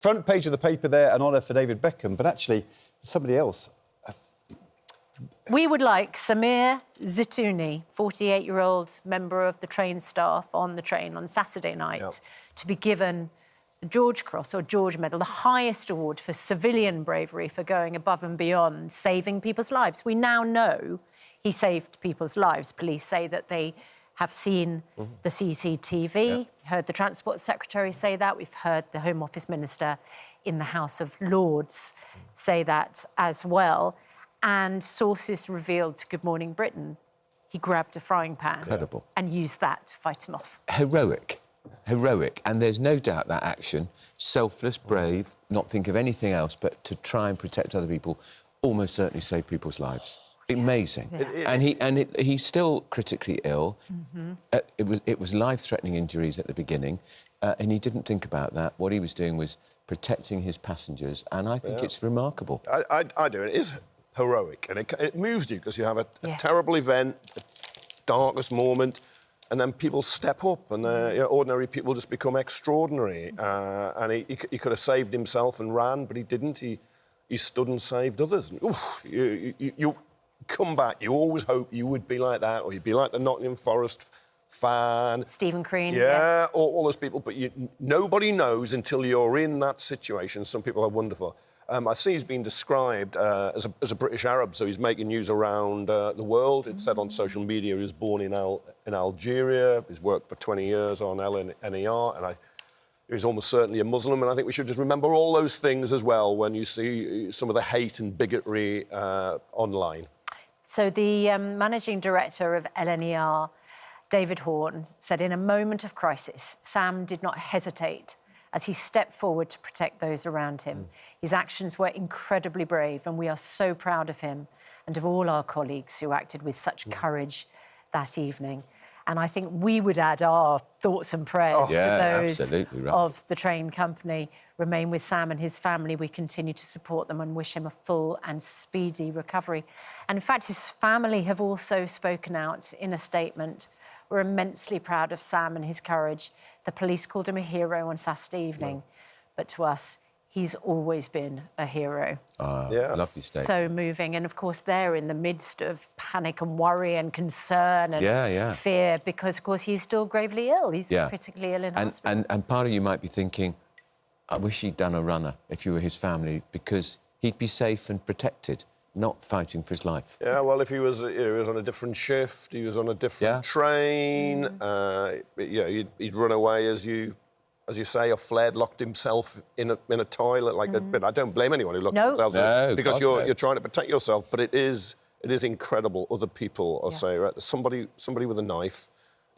front page of the paper there, an honour for David Beckham, but actually somebody else. We would like Samir Zitouni, 48-year-old member of the train staff on the train on Saturday night, to be given the George Cross or George Medal, the highest award for civilian bravery for going above and beyond, saving people's lives. We now know he saved people's lives. Police say that they have seen the CCTV, heard the Transport Secretary say that. We've heard the Home Office Minister in the House of Lords say that as well. And sources revealed to Good Morning Britain he grabbed a frying pan and used that to fight him off. Heroic. And there's no doubt that action, selfless, brave, not think of anything else but to try and protect other people, almost certainly save people's lives. Amazing. And he's still critically ill. It was life-threatening injuries at the beginning, and he didn't think about that. What he was doing was protecting his passengers, and I think it's remarkable. I do. It is heroic, and it moves you because you have a terrible event, the darkest moment, and then people step up, and ordinary people just become extraordinary. And he could have saved himself and ran, but he didn't. He stood and saved others. And, you come back, you always hope you would be like that, or you'd be like the Nottingham Forest fan. Stephen Crean, yeah, all those people, but nobody knows until you're in that situation. Some people are wonderful. I see he's been described as a British Arab, so he's making news around the world. It said on social media he was born in Algeria. He's worked for 20 years on NER, and he's almost certainly a Muslim. And I think we should just remember all those things as well when you see some of the hate and bigotry online. So the managing director of LNER, David Horn, said in a moment of crisis, Sam did not hesitate as he stepped forward to protect those around him. His actions were incredibly brave, and we are so proud of him and of all our colleagues who acted with such courage that evening. And I think we would add our thoughts and prayers to those of the train company. Remain with Sam and his family. We continue to support them and wish him a full and speedy recovery. And in fact, his family have also spoken out in a statement. We're immensely proud of Sam and his courage. The police called him a hero on Saturday evening, but to us, he's always been a hero. Lovely statement. So moving. And, of course, they're in the midst of panic and worry and concern and fear because, of course, he's still gravely ill. He's critically ill in hospital. And part of you might be thinking, I wish he'd done a runner if you were his family, because he'd be safe and protected, not fighting for his life. Yeah, well, if he was on a different shift, he was on a different train, he'd run away, as you say, or fled, locked himself in a toilet. But I don't blame anyone who locked themselves because you're trying to protect yourself. But it is incredible. Other people are saying, right, there's somebody with a knife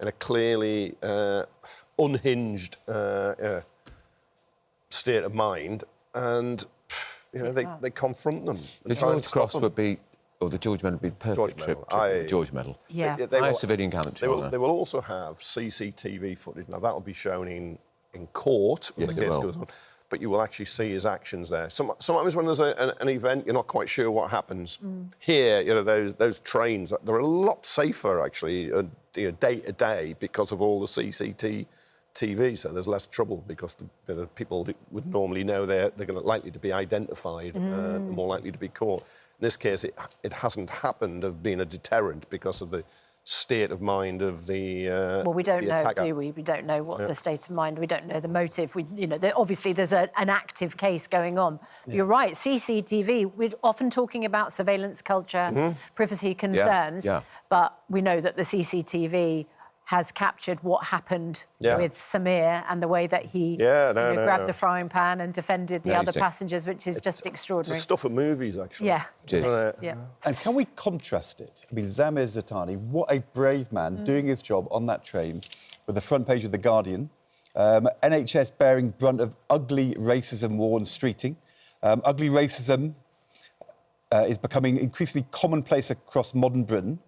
in a clearly unhinged state of mind, and they confront them. The George Cross would be, or the George Medal would be the perfect trip to the George Medal. Yeah. High civilian gallantry. They will also have CCTV footage. Now, that'll be shown in court when the case goes on, but you will actually see his actions there. Sometimes when there's an event, you're not quite sure what happens. Here, those trains, they're a lot safer, actually, day to day because of all the CCTV, so there's less trouble because the people would normally know they're likely to be identified, more likely to be caught. In this case, it hasn't happened of being a deterrent because of the state of mind of the well, we don't know, attacker. do we? We don't know what the state of mind. We don't know the motive. Obviously, there's an active case going on. You're right. CCTV. We're often talking about surveillance culture, privacy concerns, but we know that the CCTV has captured what happened with Samir and the way that he grabbed the frying pan and defended the other passengers, which is just extraordinary. It's the stuff of movies, actually. Yeah. And can we contrast it? I mean, Samir Zitouni, what a brave man doing his job on that train with the front page of The Guardian. NHS bearing brunt of ugly racism-worn streeting. Ugly racism is becoming increasingly commonplace across modern Britain.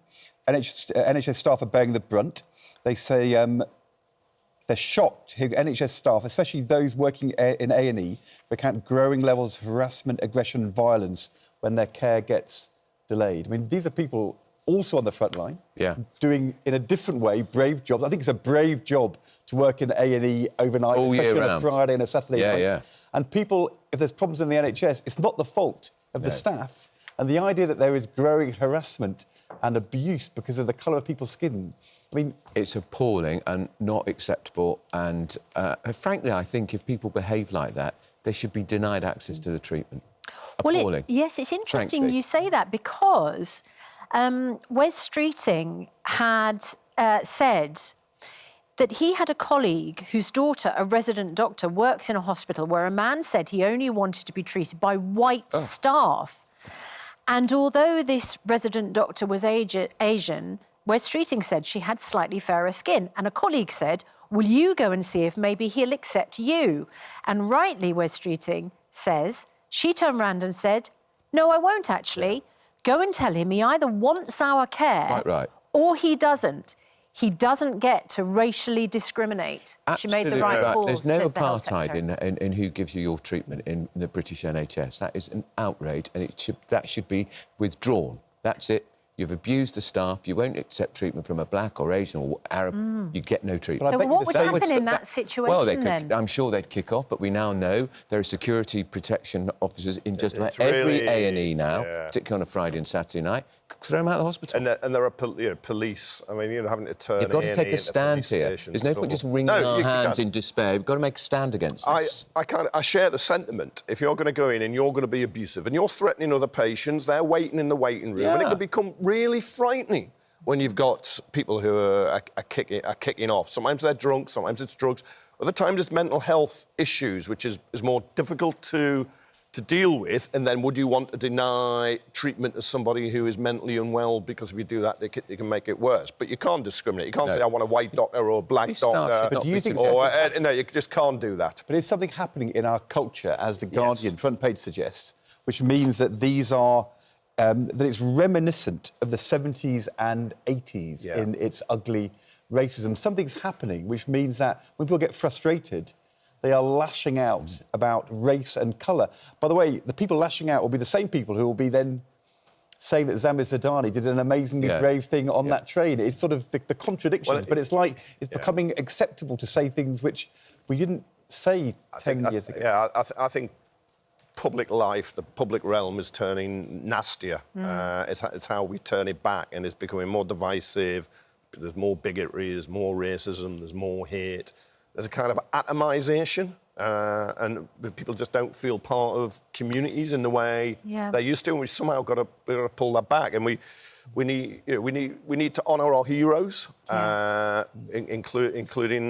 NHS staff are bearing the brunt. They say they're shocked hearing NHS staff, especially those working in A&E, recount growing levels of harassment, aggression and violence when their care gets delayed. I mean, these are people also on the front line, doing, in a different way, brave jobs. I think it's a brave job to work in A&E overnight, all especially year on round. a Friday and a Saturday night. And people, if there's problems in the NHS, it's not the fault of the staff. And the idea that there is growing harassment and abuse because of the colour of people's skin, I mean... It's appalling and not acceptable. And frankly, I think if people behave like that, they should be denied access to the treatment. Appalling. Well, yes, it's interesting frankly. you say that because Wes Streeting had said that he had a colleague whose daughter, a resident doctor, works in a hospital where a man said he only wanted to be treated by white staff. And although this resident doctor was Asian, Wes Streeting said she had slightly fairer skin. And a colleague said, will you go and see if maybe he'll accept you? And rightly, Wes Streeting says, she turned around and said, no, I won't actually. Go and tell him he either wants our care or he doesn't. He doesn't get to racially discriminate. Absolutely she made the right call. There's no says the Health apartheid Secretary. in who gives you your treatment in the British NHS. That is an outrage, and that should be withdrawn. That's it. You've abused the staff. You won't accept treatment from a black or Asian or Arab. You get no treatment. So what would happen in that situation then? I'm sure they'd kick off, but we now know there are security protection officers in just about really, every A&E now, particularly on a Friday and Saturday night. Throw them out of the hospital. And there are police. I mean, having to turn. You've got to take a stand here. There's no point just wringing our hands in despair. We've got to make a stand against this. I share the sentiment. If you're going to go in and you're going to be abusive and you're threatening other patients, they're waiting in the waiting room, and it can become really frightening when you've got people who are kicking off. Sometimes they're drunk, sometimes it's drugs. Other times it's mental health issues, which is more difficult to deal with. And then would you want to deny treatment to somebody who is mentally unwell? Because if you do that, they can make it worse. But you can't discriminate. You can't say, I want a white doctor or a black doctor. But do you think... no, you just can't do that. But is something happening in our culture, as The Guardian front page suggests, which means that these are... that it's reminiscent of the 70s and 80s in its ugly racism. Something's happening, which means that when people get frustrated, they are lashing out about race and colour. By the way, the people lashing out will be the same people who will be then saying that Samir Zitouni did an amazingly brave thing on that train. It's sort of the contradictions, but it's like it's becoming acceptable to say things which we didn't say 10 years ago. Yeah, I think public life, the public realm is turning nastier. It's how we turn it back, and it's becoming more divisive. There's more bigotry, there's more racism, there's more hate. There's a kind of atomisation, and people just don't feel part of communities in the way they used to, and we somehow got to pull that back. And we need to honour our heroes, including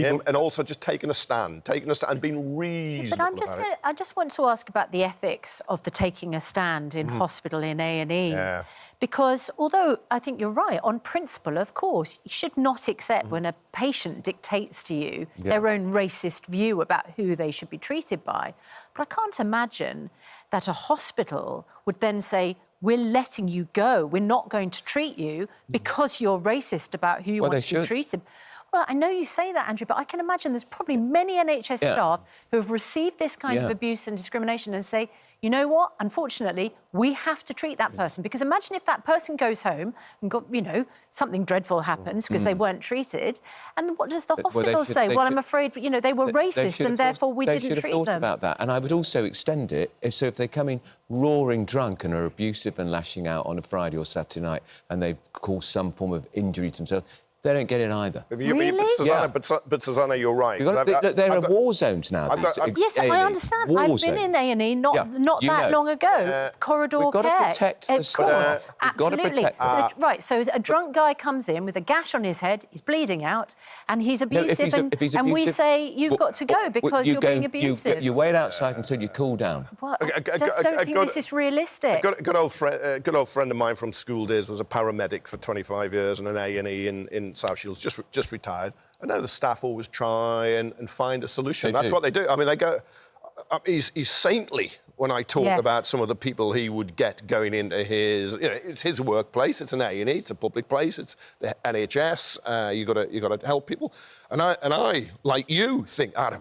him, and also just taking a stand, and being reasonable about it. I just want to ask about the ethics of the taking a stand in hospital, in A&E. Because although I think you're right, on principle, of course, you should not accept when a patient dictates to you their own racist view about who they should be treated by. But I can't imagine that a hospital would then say, we're letting you go, we're not going to treat you because you're racist about who you want to be treated. Well, I know you say that, Andrew, but I can imagine there's probably many NHS staff who have received this kind of abuse and discrimination and say, you know what, unfortunately, we have to treat that person. Because imagine if that person goes home and got, something dreadful happens because they weren't treated. And what does the hospital say? Well, I'm afraid, they were racist and therefore we didn't treat them. They should have thought about that. And I would also extend it, so if they come in roaring drunk and are abusive and lashing out on a Friday or Saturday night and they cause some form of injury to themselves, they don't get it either. Really? But Susanna, you're right. There are war zones now. Yes, I understand. I've been in A&E not that long ago. Corridor care. We've got to protect the staff. Absolutely. Right, so a drunk guy comes in with a gash on his head, he's bleeding out, and he's abusive, and we say, you've got to go because you're being abusive. You wait outside until you cool down. Well, I just don't think this is realistic. A good old friend of mine from school days was a paramedic for 25 years and an A&E in South Shields, just retired. I know the staff always try and find a solution. That's what they do. I mean, they go... He's saintly when I talk about some of the people he would get going into his... it's his workplace, it's an A&E, it's a public place, it's the NHS, you got to help people. And I, like you, think, I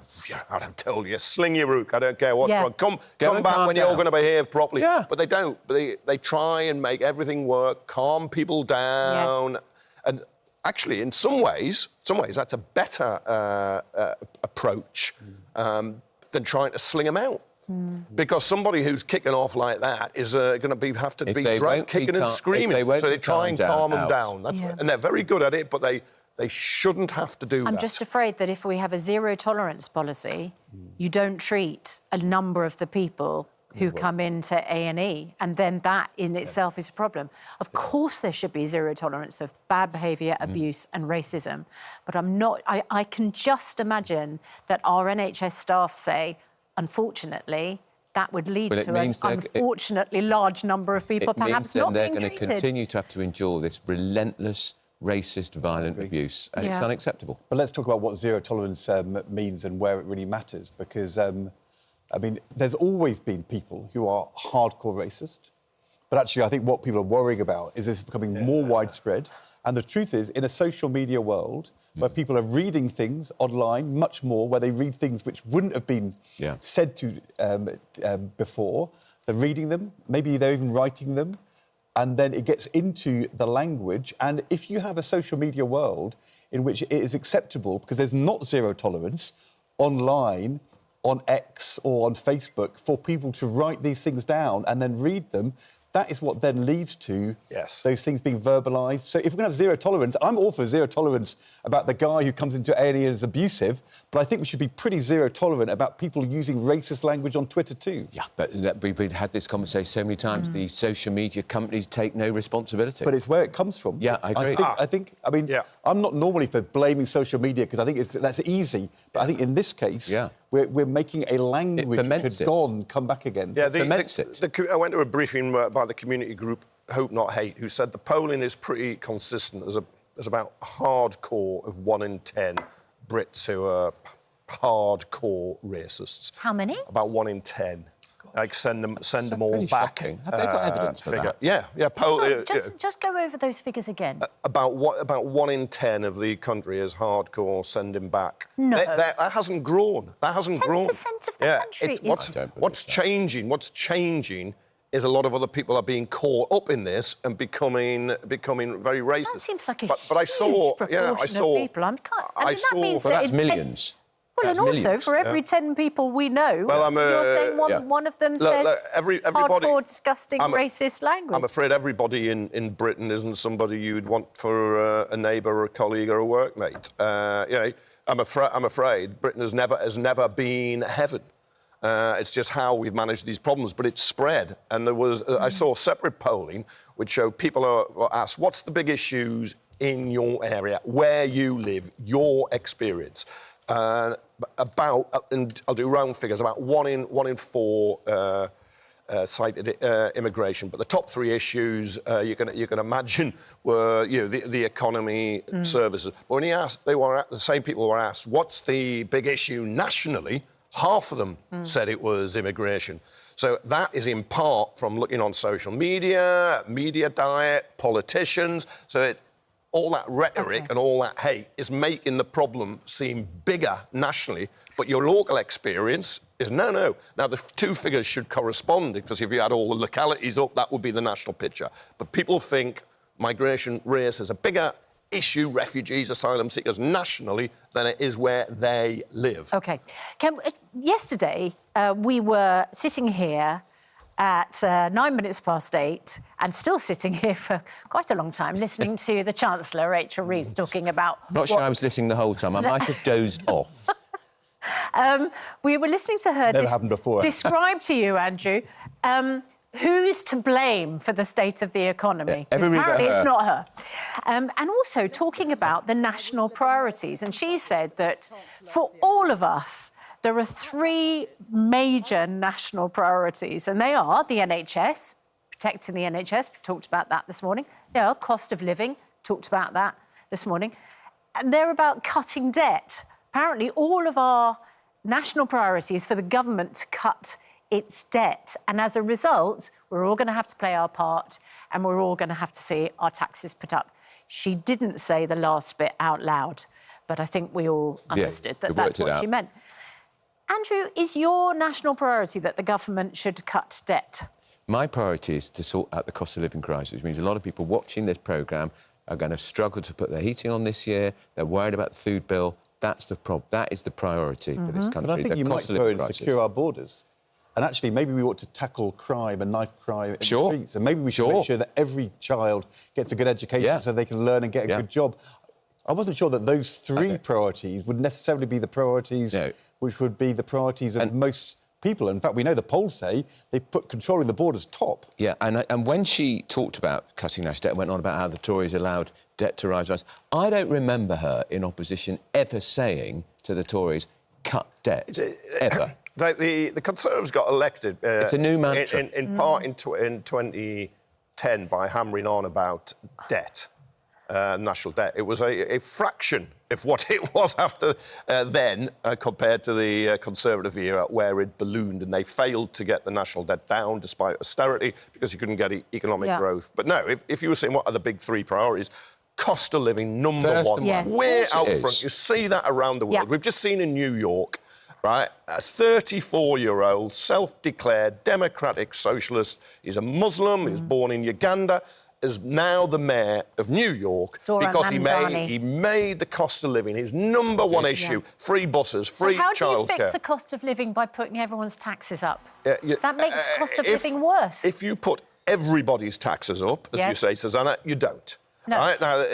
don't tell you, sling your rook, I don't care what's wrong. Come back when you're going to behave properly. But they don't. They try and make everything work, calm people down. And actually, in some ways, that's a better approach. than trying to sling them out. Because somebody who's kicking off like that is going to have to be dragged kicking and screaming. So they try and calm them down. And they're very good at it, but they shouldn't have to do that. I'm just afraid that if we have a zero-tolerance policy, you don't treat a number of the people who come into A&E, and then that in itself is a problem. Of course there should be zero tolerance of bad behaviour, abuse and racism, but I can just imagine that our NHS staff say, unfortunately, that would lead to an unfortunately large number of people perhaps not being treated. They're going to continue to have to endure this relentless, racist, violent abuse, and it's unacceptable. But let's talk about what zero tolerance means and where it really matters, because, I mean, there's always been people who are hardcore racist, but actually I think what people are worrying about is this becoming more widespread. And the truth is, in a social media world, where people are reading things online much more, where they read things which wouldn't have been said to before, they're reading them, maybe they're even writing them, and then it gets into the language. And if you have a social media world in which it is acceptable, because there's not zero tolerance online, on X or on Facebook, for people to write these things down and then read them, that is what then leads to those things being verbalised. So if we're going to have zero tolerance, I'm all for zero tolerance about the guy who comes into A&E and is abusive, but I think we should be pretty zero tolerant about people using racist language on Twitter too. Yeah, but we've had this conversation so many times. The social media companies take no responsibility. But it's where it comes from. Yeah, I agree. I mean, I'm not normally for blaming social media because I think that's easy, but I think in this case, we're making a language which had gone, come back again. Yeah, I went to a briefing by the community group Hope Not Hate, who said the polling is pretty consistent. There's about a hardcore of 1 in 10 Brits who are hardcore racists. How many? About 1 in 10. Like send them all back. Shocking. Have they got evidence for that? Yeah. Sorry, just go over those figures again. About 1 in 10 of the country is hardcore sending back. No. That hasn't grown. That hasn't grown. 10% of the country What's changing is a lot of other people are being caught up in this and becoming very racist. That seems like a but huge I saw, proportion of people. That means that's millions. Well, and also, for every 10 people we know, you're saying one of them says hardcore, disgusting, racist language. I'm afraid everybody in Britain isn't somebody you'd want for a neighbour or a colleague or a workmate. I'm afraid Britain has never been heaven. It's just how we've managed these problems, but it's spread. And there was, I saw separate polling which showed people are asked, what's the big issues in your area, where you live, your experience? And I'll do round figures, about one in four cited immigration. But the top 3 issues you can imagine were the economy, services. But when the same people were asked, what's the big issue nationally? Half of them said it was immigration. So that is in part from looking on social media, media diet, politicians. So all that rhetoric and all that hate is making the problem seem bigger nationally, but your local experience is no. Now, the 2 figures should correspond, because if you add all the localities up, that would be the national picture. But people think migration, race is a bigger issue, refugees, asylum seekers, nationally, than it is where they live. OK. Yesterday, we were sitting here at 8:09, and still sitting here for quite a long time, listening to the Chancellor, Rachel Reeves, talking about... Not sure I was listening the whole time. I might have dozed off. We were listening to her describe to you, Andrew, who's to blame for the state of the economy. Apparently it's not her. And also talking about the national priorities. And she said that for all of us, there are 3 major national priorities, and they are the NHS, protecting the NHS, we talked about that this morning. They are cost of living, talked about that this morning. And they're about cutting debt. Apparently, all of our national priorities for the government to cut its debt. And as a result, we're all going to have to play our part, and we're all going to have to see our taxes put up. She didn't say the last bit out loud, but I think we all understood that that's what she meant. Andrew, is your national priority that the government should cut debt? My priority is to sort out the cost of living crisis, which means a lot of people watching this programme are going to struggle to put their heating on this year. They're worried about the food bill. That's the problem. That is the priority for this country. But I think you might throw in secure our borders. And actually, maybe we ought to tackle crime and knife crime in the streets. And maybe we should make sure that every child gets a good education so they can learn and get a good job. I wasn't sure that those three priorities would necessarily be the priorities which would be the priorities of most people. In fact, we know the polls say they put controlling the borders top. Yeah, and when she talked about cutting national debt, went on about how the Tories allowed debt to rise. I don't remember her in opposition ever saying to the Tories, cut debt, ever. The Conservatives got elected. It's a new mantra. In part in 2010 by hammering on about debt, national debt. It was a fraction of what it was after then compared to the Conservative era, where it ballooned, and they failed to get the national debt down despite austerity because you couldn't get economic growth. But no, if you were saying what are the big three priorities, cost of living, number one. Yes. Way out front. You see that around the world. We've just seen in New York, right, a 34-year-old self-declared democratic socialist. He's a Muslim, he was born in Uganda, is now the mayor of New York because he made the cost of living his number one issue. Free buses, free childcare. So how do you fix the cost of living by putting everyone's taxes up? That makes cost of living worse. If you put everybody's taxes up, as you say, Susanna, you don't. No. Right? Now,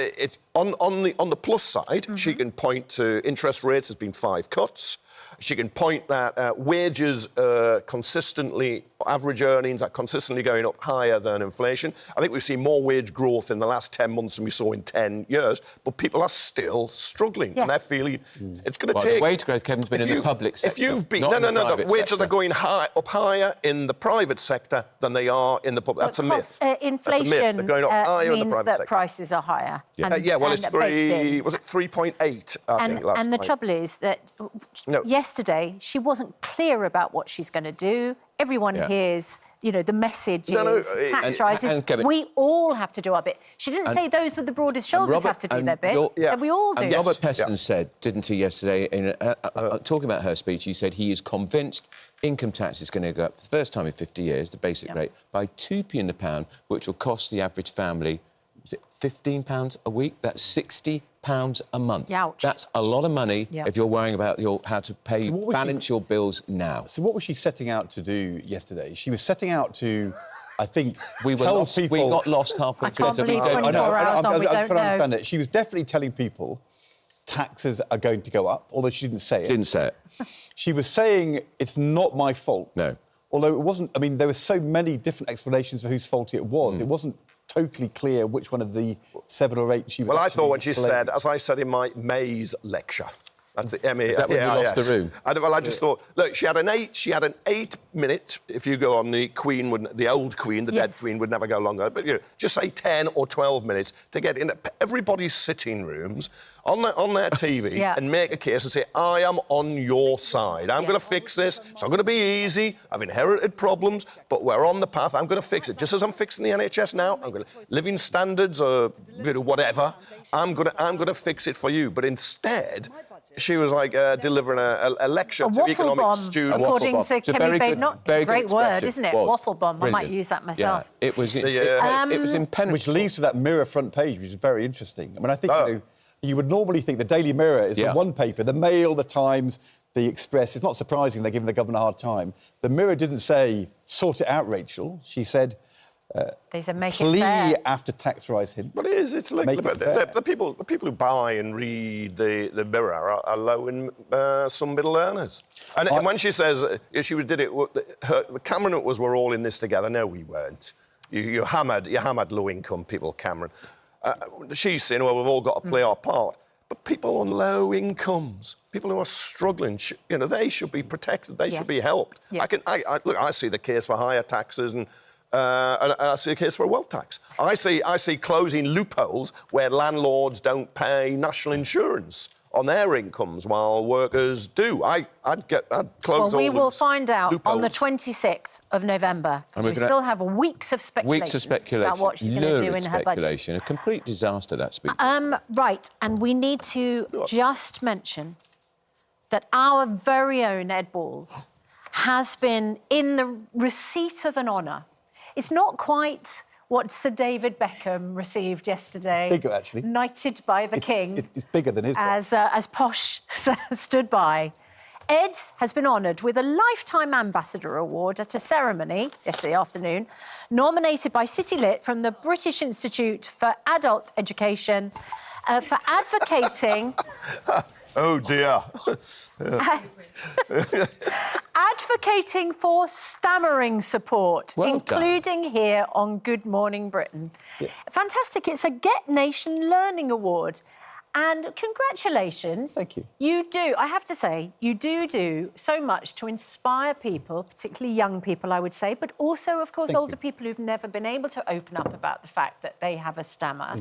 on the plus side, she can point to interest rates. There's been 5 cuts. She can point that wages consistently, average earnings are consistently going up higher than inflation. I think we've seen more wage growth in the last 10 months than we saw in 10 years, but people are still struggling, and they're feeling it's going to take... The wage growth, Kevin's been in the public sector. If you've been... No, wages are going up higher in the private sector than they are in the public. That's a myth. Inflation They're going up higher in the means private that sector. Prices are higher. Well, it's 3.8, I think, last And the time. trouble is that yesterday she wasn't clear about what she's going to do. Everyone hears, the message is tax rises. We all have to do our bit. She didn't say those with the broadest shoulders have to do their bit. We all do. And Robert Peston said, didn't he, yesterday, in talking about her speech, he said he is convinced income tax is going to go up for the first time in 50 years, the basic rate, by 2p in the pound, which will cost the average family, is it £15 a week? That's £60 a month. Ouch. That's a lot of money if you're worrying about how to pay, balance your bills now. So what was she setting out to do yesterday? She was setting out to, I think, we got lost halfway through. I can't believe 24 hours on, we don't know. Understand it. She was definitely telling people taxes are going to go up, although she didn't say it. Didn't say it. She was saying it's not my fault. No. Although it wasn't, I mean, there were so many different explanations for whose fault it was. It wasn't totally clear which one of the 7 or 8 she was. Well, I thought when she said, as I said in my Mays lecture, that's the Is that when you lost the room? I just thought, look, she had an 8-minute. If you go on, the Queen the old Queen, the dead Queen would never go longer. But just say 10 or 12 minutes to get in everybody's sitting rooms on their TV and make a case and say, I am on your side. I'm going to fix this. It's not going to be easy. I've inherited problems, but we're on the path. I'm going to fix it. Just as I'm fixing the NHS now, I'm going to living standards or whatever. I'm going to fix it for you. But instead, she was like delivering a lecture to economic students. According to Kemi Babe, it's a great word, isn't it? Waffle bomb. Brilliant. I might use that myself. Yeah, it was impenetrable. Which leads to that Mirror front page, which is very interesting. I mean, I think you would normally think the Daily Mirror is the one paper, the Mail, the Times, the Express. It's not surprising they're giving the government a hard time. The Mirror didn't say, sort it out, Rachel. She said, they said, make plea it fair. after tax rise hint. But it is. It's like the people who buy and read the Mirror are low in some middle earners. And when she says she did it, Cameron was, we're all in this together. No, we weren't. You hammered low income people, Cameron. She's saying, well, we've all got to play our part. But people on low incomes, people who are struggling, they should be protected. They should be helped. Yeah. I see the case for higher taxes and I see a case for a wealth tax. I see closing loopholes where landlords don't pay national insurance on their incomes while workers do. I'd close all we will find out loopholes. on the 26th of November, because we still have weeks of speculation. About what she's going to do in her budget. A complete disaster, that speech. Right, and we need to just mention that our very own Ed Balls has been in the receipt of an honour. It's not quite what Sir David Beckham received yesterday. Bigger, actually. Knighted by the King. It's bigger than his box. As Posh stood by. Ed has been honoured with a Lifetime Ambassador Award at a ceremony yesterday afternoon, nominated by City Lit from the British Institute for Adult Education for advocating... Oh, dear. advocating for stammering support, including here on Good Morning Britain. Yeah. Fantastic. It's a Get Nation Learning Award. And congratulations. Thank you. You do, I have to say, you do so much to inspire people, particularly young people, I would say, but also, of course, older people who've never been able to open up about the fact that they have a stammer,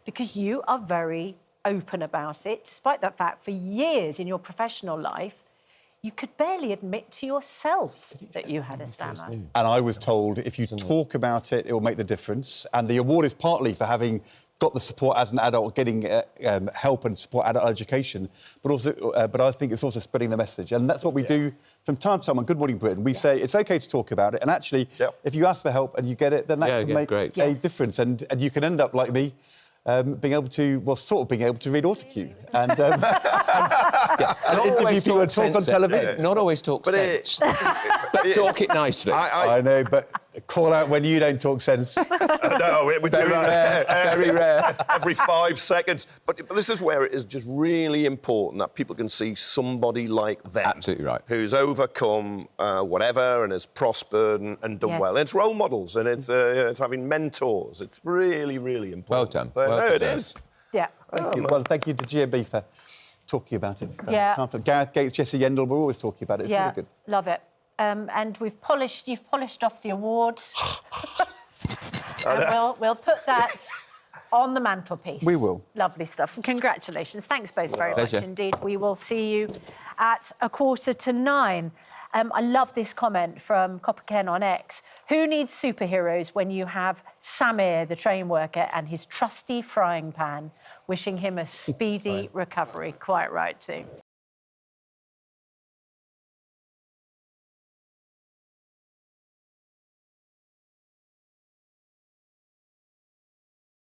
because you are very open about it, despite that fact, for years in your professional life, you could barely admit to yourself that you had a stammer. And I was told if you talk about it, it will make the difference. And the award is partly for having got the support as an adult, getting help and support adult education, but also, but I think it's also spreading the message. And that's what we do from time to time on Good Morning Britain. We say it's OK to talk about it. And actually, if you ask for help and you get it, then that can make a difference. And you can end up like me, being able to, well, sort of being able to read autocue and interview people and talk on television. Not always talk sense, but talk it nicely. I know, but call out when you don't talk sense. No, we do that. Very rare. Every 5 seconds. But this is where it is just really important that people can see somebody like them. Absolutely right. Who's overcome whatever and has prospered and done well. And it's role models and it's having mentors. It's really, really important. Well done. But no, it is. Yeah. Thank you. Well, thank you to GMB for talking about it. Gareth Gates, Jessie Yendall, we're always talking about it. It's really good. Love it. And you've polished off the awards. And we'll put that on the mantelpiece. We will. Lovely stuff. And congratulations. Thanks both very much indeed. We will see you at 9:15. I love this comment from Copper Ken on X. Who needs superheroes when you have Samir, the train worker, and his trusty frying pan? Wishing him a speedy recovery. Quite right, too.